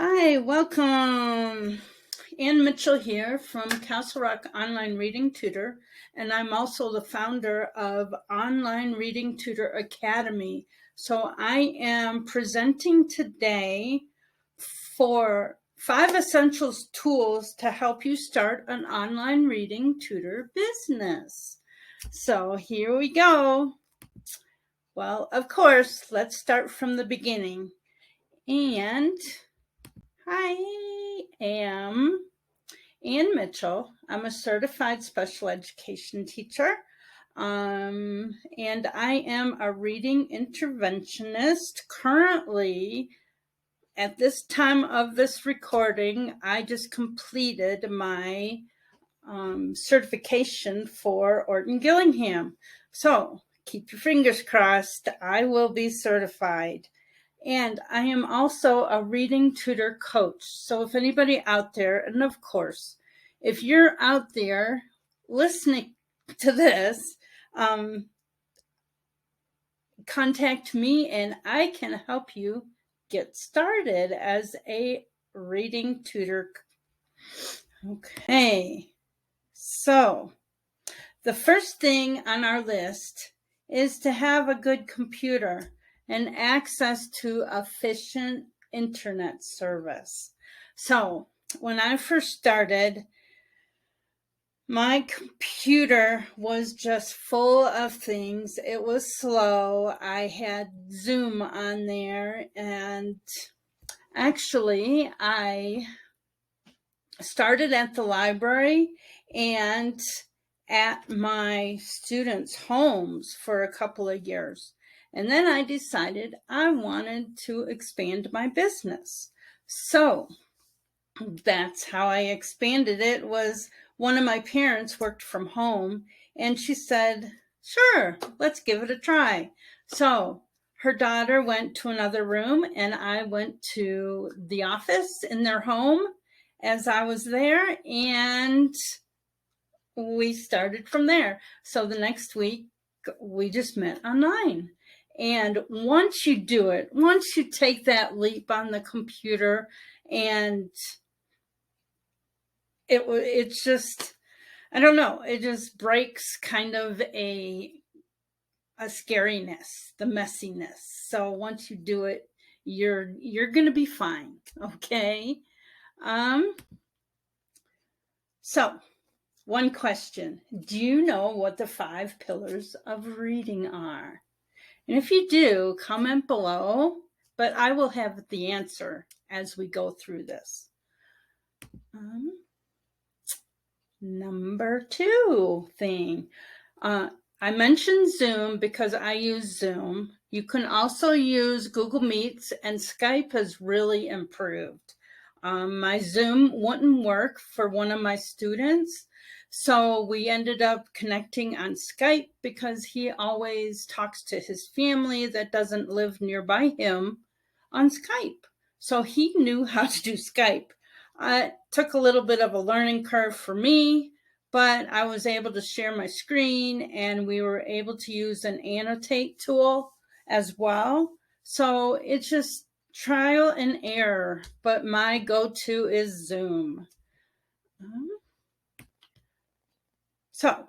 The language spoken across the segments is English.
Hi, welcome. Ann Mitchell here from Castle Rock Online Reading Tutor, and I'm also the founder of Online Reading Tutor Academy. So I am presenting today for 5 essential tools to help you start an online reading tutor business. So here we go. Well, of course, let's start from the beginning. And I am Ann Mitchell. I'm a certified special education teacher, and I am a reading interventionist. Currently, at this time of this recording, I just completed my certification for Orton Gillingham. So keep your fingers crossed. I will be certified. And I am also a reading tutor coach. So if anybody out there, and of course, if you're out there listening to this, contact me and I can help you get started as a reading tutor. Okay, so the first thing on our list is to have a good computer and access to efficient internet service. So when I first started, my computer was just full of things. It was slow. I had Zoom on there, and actually I started at the library and at my students' homes for a couple of years. And then I decided I wanted to expand my business. So that's how I expanded it. Was one of my parents worked from home and she said, sure, let's give it a try. So her daughter went to another room and I went to the office in their home as I was there, and we started from there. So the next week we just met online. And once you do it, once you take that leap on the computer, and it's just, I don't know, it just breaks kind of a scariness, the messiness. So once you do it, you're gonna be fine. Okay. So one question: do you know what the 5 pillars of reading are? And if you do, comment below, but I will have the answer as we go through this. Number 2 thing. I mentioned Zoom because I use Zoom. You can also use Google Meets, and Skype has really improved. My Zoom wouldn't work for one of my students, so we ended up connecting on Skype because he always talks to his family that doesn't live nearby him on Skype. So he knew how to do Skype. It took a little bit of a learning curve for me, but I was able to share my screen and we were able to use an annotate tool as well. So it's just trial and error, but my go-to is Zoom. So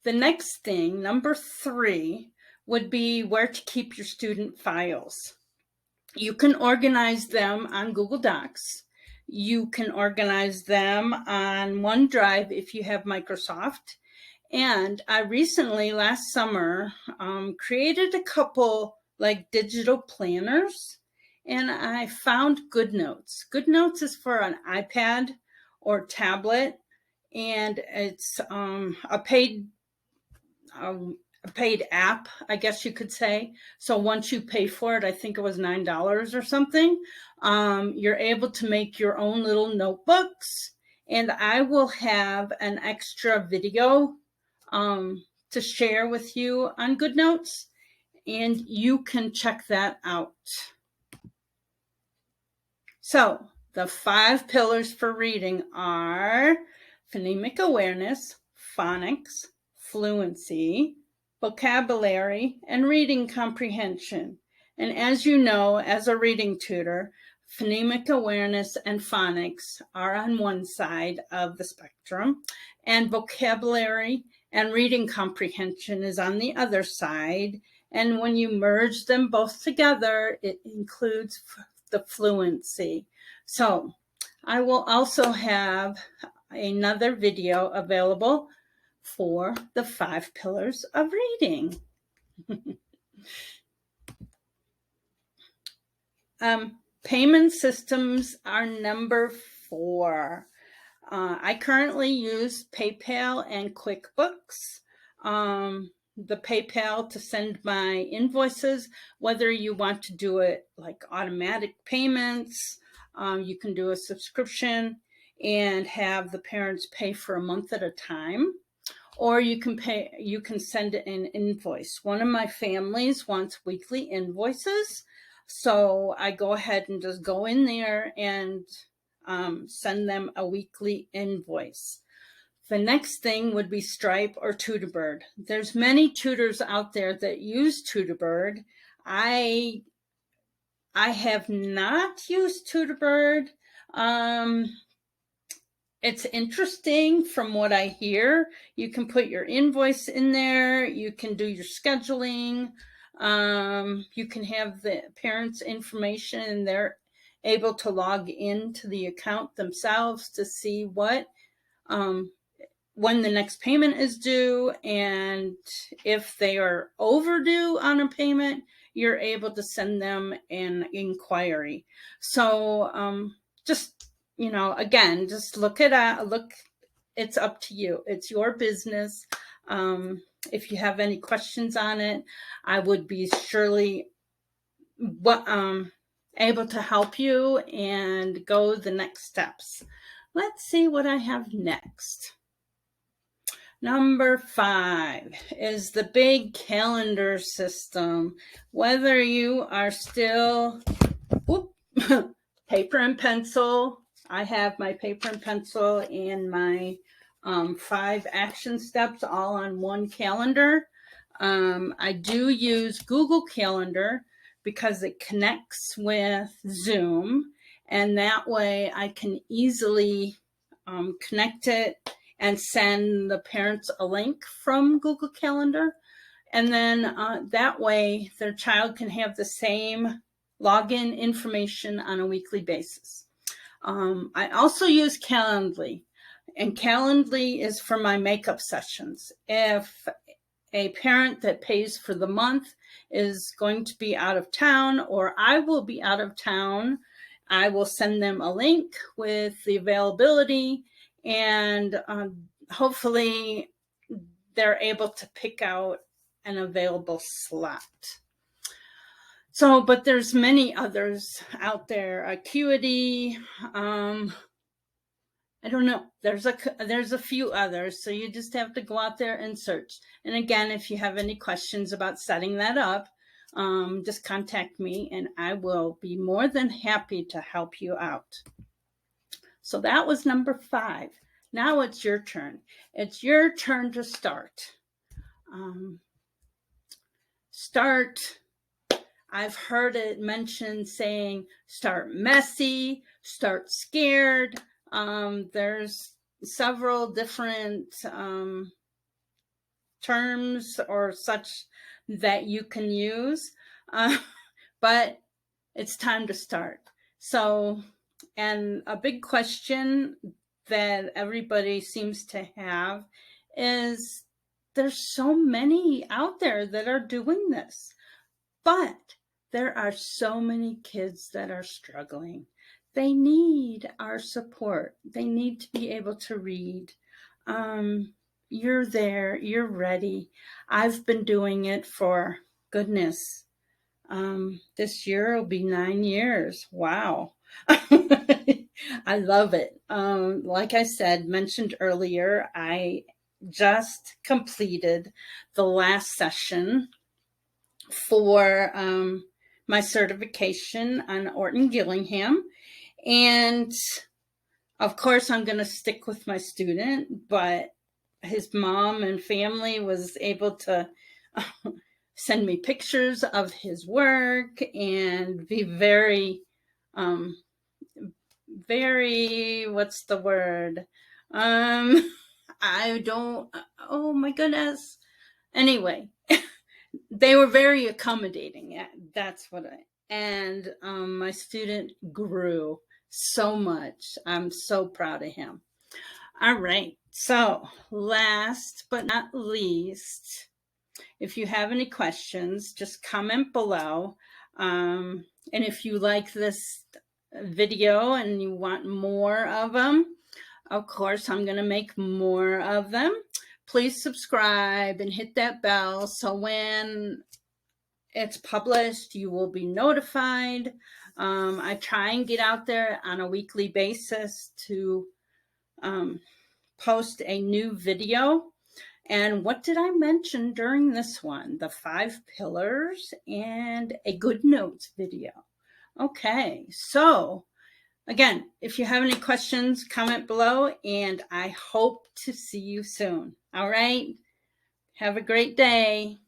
the next thing, number 3, would be where to keep your student files. You can organize them on Google Docs. You can organize them on OneDrive if you have Microsoft. And I recently, last summer, created a couple like digital planners, and I found GoodNotes. GoodNotes is for an iPad or tablet, and it's a paid app, I guess you could say. So once you pay for it, I think it was $9 or something, you're able to make your own little notebooks. And I will have an extra video to share with you on GoodNotes, and you can check that out. So the 5 pillars for reading are phonemic awareness, phonics, fluency, vocabulary, and reading comprehension. And as you know, as a reading tutor, phonemic awareness and phonics are on one side of the spectrum, and vocabulary and reading comprehension is on the other side. And when you merge them both together, it includes the fluency. So I will also have another video available for the 5 pillars of reading. Payment systems are number 4. I currently use PayPal and QuickBooks. The PayPal to send my invoices, whether you want to do it like automatic payments, you can do a subscription and have the parents pay for a month at a time, or you can send an invoice. One of my families wants weekly invoices, so I go ahead and just go in there and send them a weekly invoice. The next thing would be Stripe or Tutorbird. There's many tutors out there that use Tutorbird. I have not used Tutorbird. It's interesting from what I hear. You can put your invoice in there. You can do your scheduling. You can have the parents' information, and they're able to log into the account themselves to see what when the next payment is due, and if they are overdue on a payment, you're able to send them an inquiry. So just, again, just look, it's up to you. It's your business. If you have any questions on it, I would be surely able to help you and go the next steps. Let's see what I have next. Number 5 is the big calendar system. Whether you are still paper and pencil, I have my paper and pencil and my 5 action steps all on one calendar. I do use Google Calendar because it connects with Zoom, and that way I can easily connect it and send the parents a link from Google Calendar. And then that way their child can have the same login information on a weekly basis. I also use Calendly, and Calendly is for my makeup sessions. If a parent that pays for the month is going to be out of town, or I will be out of town, I will send them a link with the availability, and hopefully they're able to pick out an available slot. So, but there's many others out there. Acuity, I don't know. There's a few others, so you just have to go out there and search. And again, if you have any questions about setting that up, just contact me, and I will be more than happy to help you out. So that was number 5. Now it's your turn. It's your turn to start. I've heard it mentioned saying start messy, start scared. There's several different terms or such that you can use, but it's time to start. So, and a big question that everybody seems to have is there's so many out there that are doing this, but there are so many kids that are struggling. They need our support. They need to be able to read. You're there, you're ready. I've been doing it for, goodness, this year will be 9 years. Wow. I love it. Like I said, mentioned earlier, I just completed the last session for my certification on Orton Gillingham. And of course, I'm going to stick with my student, but his mom and family was able to send me pictures of his work and be very very, what's the word? I don't, oh my goodness. Anyway, they were very accommodating. Yeah, that's what and my student grew so much. I'm so proud of him. All right. So last but not least, if you have any questions, just comment below. And if you like this video and you want more of them, of course, I'm going to make more of them. Please subscribe and hit that bell so when it's published, you will be notified. I try and get out there on a weekly basis to post a new video. And what did I mention during this one? The 5 pillars and a good notes video. Okay, so again, if you have any questions, comment below, and I hope to see you soon. All right, have a great day.